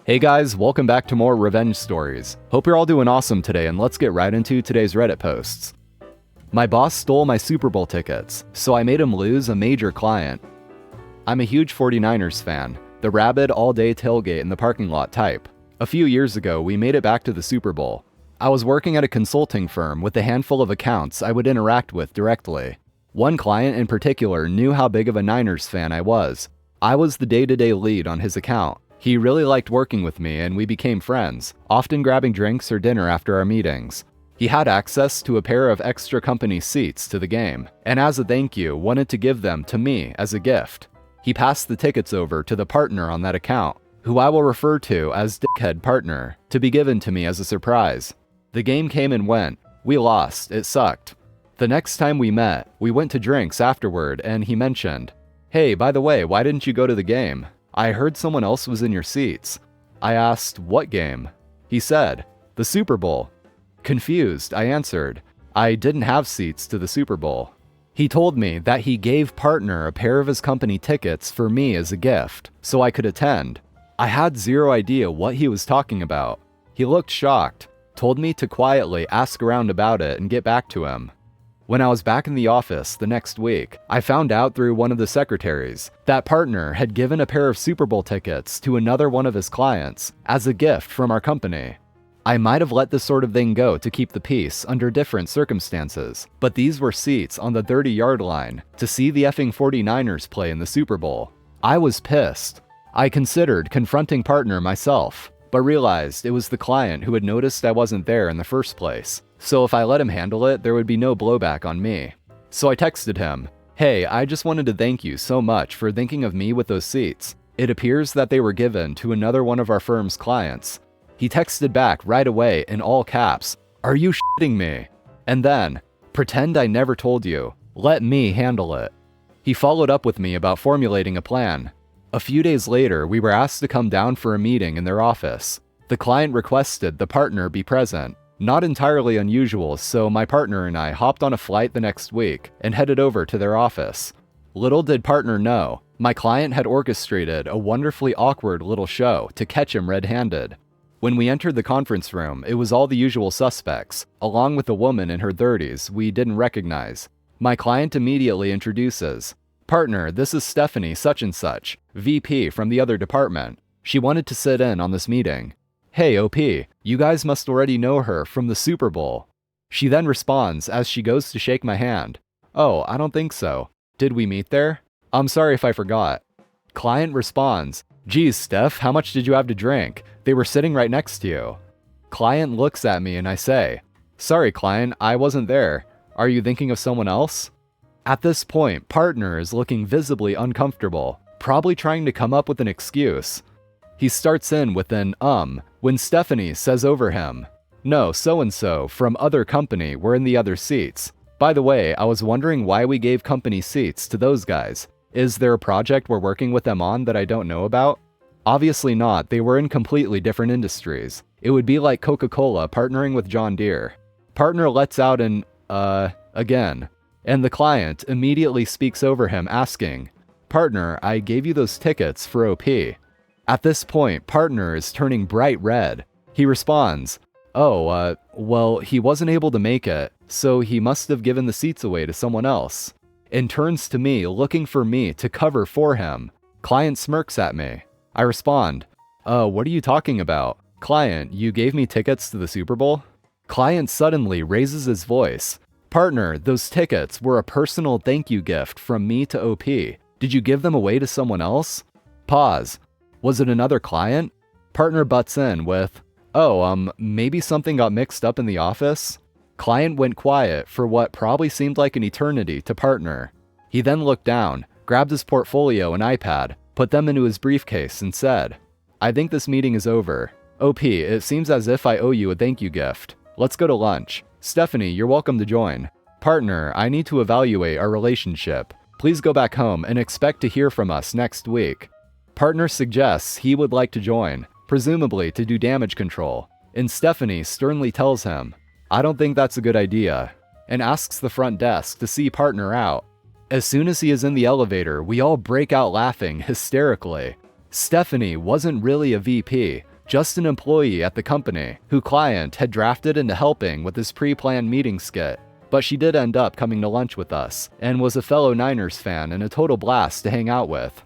Hey guys, welcome back to more revenge stories. Hope you're all doing awesome today, and let's get right into today's Reddit posts. My boss stole my Super Bowl tickets, so I made him lose a major client. I'm a huge 49ers fan, the rabid all-day tailgate in the parking lot type. A few years ago, we made it back to the Super Bowl. I was working at a consulting firm with a handful of accounts I would interact with directly. One client in particular knew how big of a Niners fan I was. I was the day-to-day lead on his account. He really liked working with me and we became friends, often grabbing drinks or dinner after our meetings. He had access to a pair of extra company seats to the game, and as a thank you, wanted to give them to me as a gift. He passed the tickets over to the partner on that account, who I will refer to as Dickhead Partner, to be given to me as a surprise. The game came and went. We lost. It sucked. The next time we met, we went to drinks afterward and he mentioned, "Hey, by the way, why didn't you go to the game? I heard someone else was in your seats." I asked, "What game?" He said, "The Super Bowl." Confused, I answered, "I didn't have seats to the Super Bowl." He told me that he gave partner a pair of his company tickets for me as a gift, so I could attend. I had zero idea what he was talking about. He looked shocked, told me to quietly ask around about it and get back to him. When I was back in the office the next week, I found out through one of the secretaries that partner had given a pair of Super Bowl tickets to another one of his clients as a gift from our company. I might have let this sort of thing go to keep the peace under different circumstances, but these were seats on the 30-yard line to see the effing 49ers play in the Super Bowl. I was pissed. I considered confronting partner myself, but realized it was the client who had noticed I wasn't there in the first place. So if I let him handle it, there would be no blowback on me. So I texted him, "Hey, I just wanted to thank you so much for thinking of me with those seats. It appears that they were given to another one of our firm's clients." He texted back right away in all caps, "Are you shitting me?" And then, "Pretend I never told you. Let me handle it." He followed up with me about formulating a plan. A few days later, we were asked to come down for a meeting in their office. The client requested the partner be present. Not entirely unusual, so my partner and I hopped on a flight the next week and headed over to their office. Little did partner know, my client had orchestrated a wonderfully awkward little show to catch him red-handed. When we entered the conference room, it was all the usual suspects, along with a woman in her 30s we didn't recognize. My client immediately introduces, "Partner, this is Stephanie such and such, VP from the other department. She wanted to sit in on this meeting. Hey, OP, you guys must already know her from the Super Bowl." She then responds as she goes to shake my hand, "Oh, I don't think so. Did we meet there? I'm sorry if I forgot." Client responds, "Geez, Steph, how much did you have to drink? They were sitting right next to you." Client looks at me and I say, "Sorry, client, I wasn't there. Are you thinking of someone else?" At this point, partner is looking visibly uncomfortable, probably trying to come up with an excuse. He starts in with an when Stephanie says over him, "No, so-and-so from other company were in the other seats. By the way, I was wondering why we gave company seats to those guys. Is there a project we're working with them on that I don't know about?" Obviously not, they were in completely different industries. It would be like Coca-Cola partnering with John Deere. Partner lets out an, again, and the client immediately speaks over him asking, "Partner, I gave you those tickets for OP." At this point, partner is turning bright red. He responds, "Oh, well, he wasn't able to make it, so he must have given the seats away to someone else," and turns to me looking for me to cover for him. Client smirks at me. I respond, "What are you talking about? Client, you gave me tickets to the Super Bowl?" Client suddenly raises his voice. "Partner, those tickets were a personal thank you gift from me to OP. Did you give them away to someone else?" Pause. "Was it another client?" Partner butts in with, maybe something got mixed up in the office." Client went quiet for what probably seemed like an eternity to partner. He then looked down, grabbed his portfolio and iPad, put them into his briefcase and said, "I think this meeting is over. OP, it seems as if I owe you a thank you gift. Let's go to lunch. Stephanie, you're welcome to join. Partner, I need to evaluate our relationship. Please go back home and expect to hear from us next week." Partner suggests he would like to join, presumably to do damage control, and Stephanie sternly tells him, "I don't think that's a good idea," and asks the front desk to see partner out. As soon as he is in the elevator, we all break out laughing hysterically. Stephanie wasn't really a VP, just an employee at the company who client had drafted into helping with his pre-planned meeting skit. But she did end up coming to lunch with us and was a fellow Niners fan and a total blast to hang out with.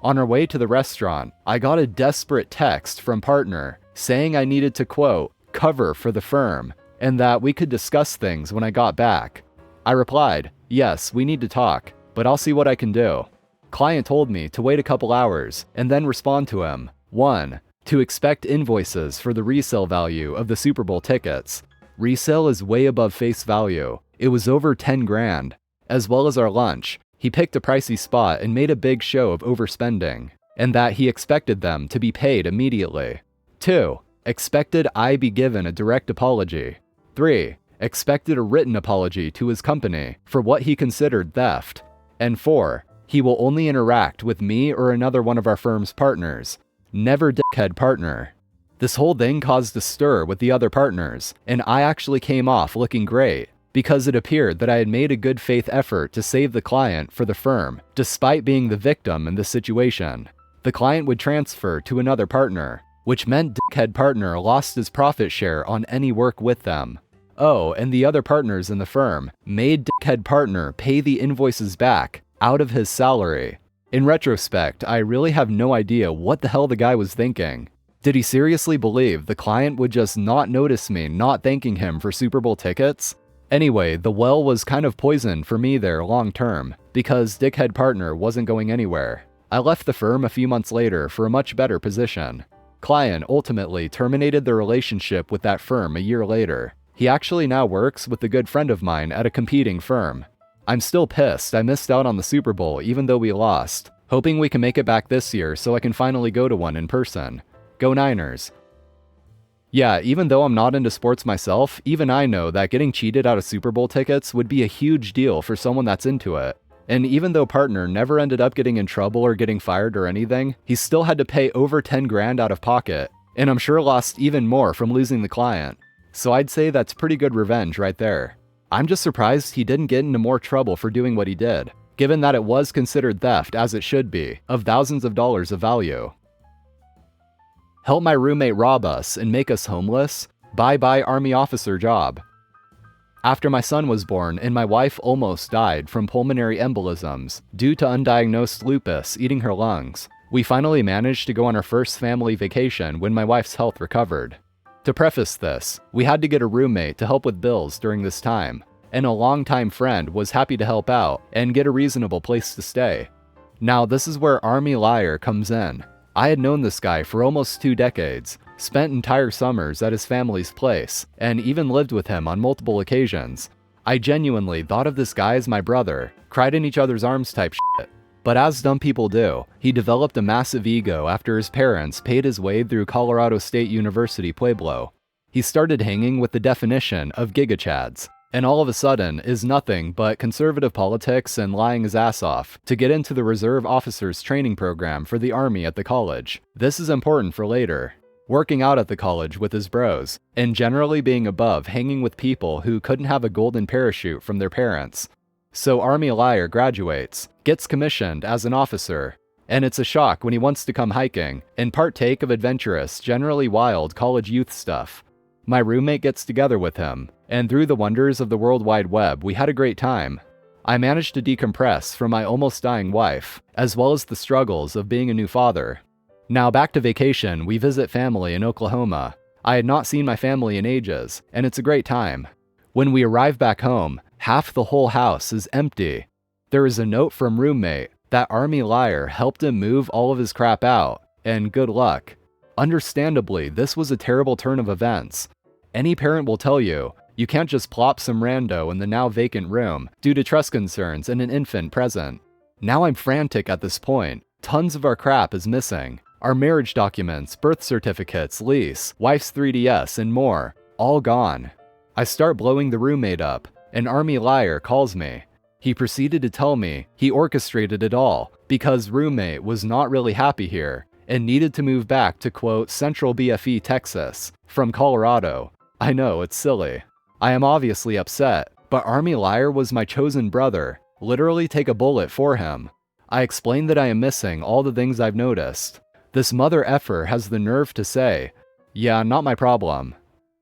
On our way to the restaurant, I got a desperate text from partner saying I needed to, quote, cover for the firm and that we could discuss things when I got back. I replied, yes, we need to talk, but I'll see what I can do. Client told me to wait a couple hours and then respond to him. 1. To expect invoices for the resale value of the Super Bowl tickets. Resale is way above face value. It was over 10 grand. As well as our lunch, he picked a pricey spot and made a big show of overspending, and that he expected them to be paid immediately. 2. Expected I be given a direct apology. 3. Expected a written apology to his company for what he considered theft. And 4. He will only interact with me or another one of our firm's partners. Never dickhead partner. This whole thing caused a stir with the other partners, and I actually came off looking great because it appeared that I had made a good faith effort to save the client for the firm, despite being the victim in this situation. The client would transfer to another partner, which meant dickhead partner lost his profit share on any work with them. Oh, and the other partners in the firm made dickhead partner pay the invoices back out of his salary. In retrospect, I really have no idea what the hell the guy was thinking. Did he seriously believe the client would just not notice me not thanking him for Super Bowl tickets? Anyway, the well was kind of poisoned for me there long term, because dickhead partner wasn't going anywhere. I left the firm a few months later for a much better position. Client ultimately terminated the relationship with that firm a year later. He actually now works with a good friend of mine at a competing firm. I'm still pissed I missed out on the Super Bowl even though we lost, hoping we can make it back this year so I can finally go to one in person. Go Niners. Yeah, even though I'm not into sports myself, even I know that getting cheated out of Super Bowl tickets would be a huge deal for someone that's into it. And even though partner never ended up getting in trouble or getting fired or anything, he still had to pay over 10 grand out of pocket, and I'm sure lost even more from losing the client. So I'd say that's pretty good revenge right there. I'm just surprised he didn't get into more trouble for doing what he did, given that it was considered theft as it should be, of thousands of dollars of value. Help my roommate rob us and make us homeless? Bye-bye Army officer job. After my son was born and my wife almost died from pulmonary embolisms due to undiagnosed lupus eating her lungs, we finally managed to go on our first family vacation when my wife's health recovered. To preface this, we had to get a roommate to help with bills during this time, and a longtime friend was happy to help out and get a reasonable place to stay. Now this is where Army Liar comes in. I had known this guy for almost 2 decades, spent entire summers at his family's place, and even lived with him on multiple occasions. I genuinely thought of this guy as my brother, cried in each other's arms type shit. But as dumb people do, he developed a massive ego after his parents paid his way through Colorado State University Pueblo. He started hanging with the definition of gigachads, and all of a sudden is nothing but conservative politics and lying his ass off to get into the reserve officers training program for the Army at the college. This is important for later. Working out at the college with his bros, and generally being above hanging with people who couldn't have a golden parachute from their parents. So Army Liar graduates, gets commissioned as an officer, and it's a shock when he wants to come hiking and partake of adventurous, generally wild college youth stuff. My roommate gets together with him, and through the wonders of the World Wide Web, we had a great time. I managed to decompress from my almost dying wife, as well as the struggles of being a new father. Now back to vacation, we visit family in Oklahoma. I had not seen my family in ages, and it's a great time. When we arrive back home, half the whole house is empty. There is a note from roommate that Army Liar helped him move all of his crap out, and good luck. Understandably, this was a terrible turn of events. Any parent will tell you, you can't just plop some rando in the now vacant room due to trust concerns and an infant present. Now I'm frantic at this point. Tons of our crap is missing. Our marriage documents, birth certificates, lease, wife's 3DS, and more, all gone. I start blowing the roommate up, and Army Liar calls me. He proceeded to tell me he orchestrated it all because roommate was not really happy here and needed to move back to, quote, Central BFE, Texas, from Colorado. I know, it's silly. I am obviously upset, but Army Liar was my chosen brother. Literally take a bullet for him. I explained that I am missing all the things I've noticed. This mother effer has the nerve to say, Yeah, not my problem.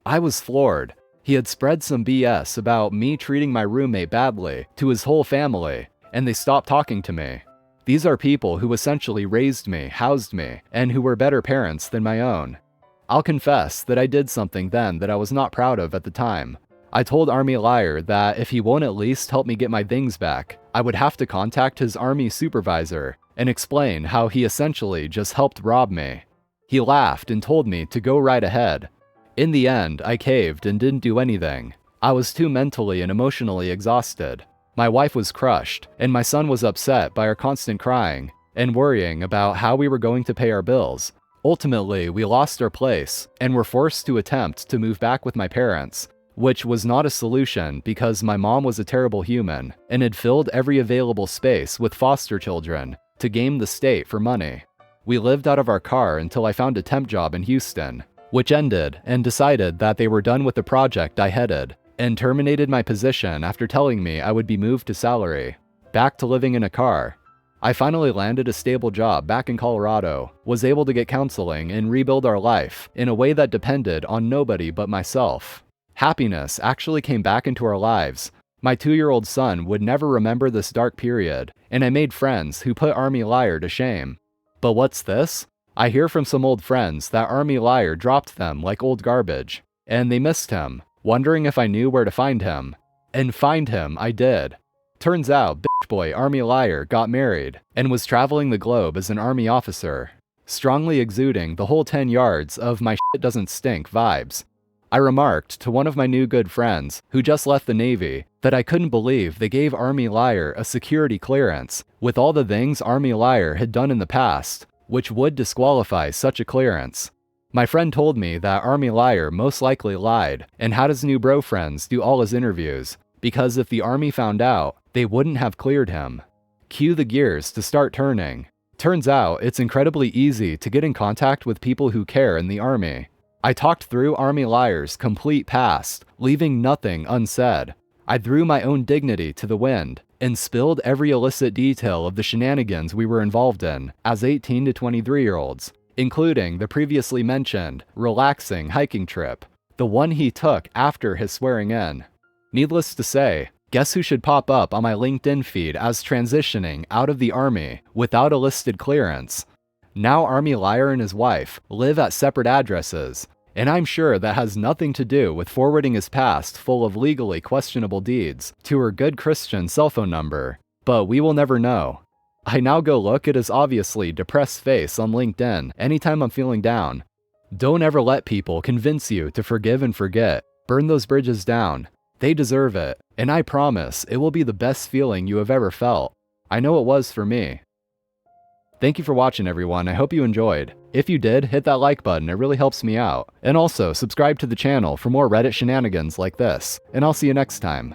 I was floored. He had spread some BS about me treating my roommate badly to his whole family, and they stopped talking to me. These are people who essentially raised me, housed me, and who were better parents than my own. I'll confess that I did something then that I was not proud of at the time. I told Army Liar that if he won't at least help me get my things back, I would have to contact his army supervisor and explain how he essentially just helped rob me. He laughed and told me to go right ahead. In the end, I caved and didn't do anything. I was too mentally and emotionally exhausted. My wife was crushed, and my son was upset by our constant crying and worrying about how we were going to pay our bills. Ultimately, we lost our place and were forced to attempt to move back with my parents, which was not a solution because my mom was a terrible human and had filled every available space with foster children to game the state for money. We lived out of our car until I found a temp job in Houston, which ended and decided that they were done with the project I headed and terminated my position after telling me I would be moved to salary, back to living in a car. I finally landed a stable job back in Colorado, was able to get counseling and rebuild our life in a way that depended on nobody but myself. Happiness actually came back into our lives. My 2-year-old son would never remember this dark period, and I made friends who put Army Liar to shame. But what's this? I hear from some old friends that Army Liar dropped them like old garbage, and they missed him, wondering if I knew where to find him. And find him I did. Turns out bitch boy Army Liar got married and was traveling the globe as an army officer, strongly exuding the whole 10 yards of my shit doesn't stink vibes. I remarked to one of my new good friends who just left the Navy that I couldn't believe they gave Army Liar a security clearance with all the things Army Liar had done in the past, which would disqualify such a clearance. My friend told me that Army Liar most likely lied and had his new bro friends do all his interviews, because if the army found out, they wouldn't have cleared him. Cue the gears to start turning. Turns out it's incredibly easy to get in contact with people who care in the army. I talked through Army Liar's complete past, leaving nothing unsaid. I threw my own dignity to the wind and spilled every illicit detail of the shenanigans we were involved in as 18 to 23-year-olds, including the previously mentioned relaxing hiking trip, the one he took after his swearing in. Needless to say, guess who should pop up on my LinkedIn feed as transitioning out of the army without a listed clearance? Now Army Liar and his wife live at separate addresses, and I'm sure that has nothing to do with forwarding his past full of legally questionable deeds to her good Christian cell phone number, but we will never know. I now go look at his obviously depressed face on LinkedIn anytime I'm feeling down. Don't ever let people convince you to forgive and forget. Burn those bridges down. They deserve it, and I promise it will be the best feeling you have ever felt. I know it was for me. Thank you for watching, everyone. I hope you enjoyed. If you did, hit that like button, it really helps me out. And also, subscribe to the channel for more Reddit shenanigans like this, and I'll see you next time.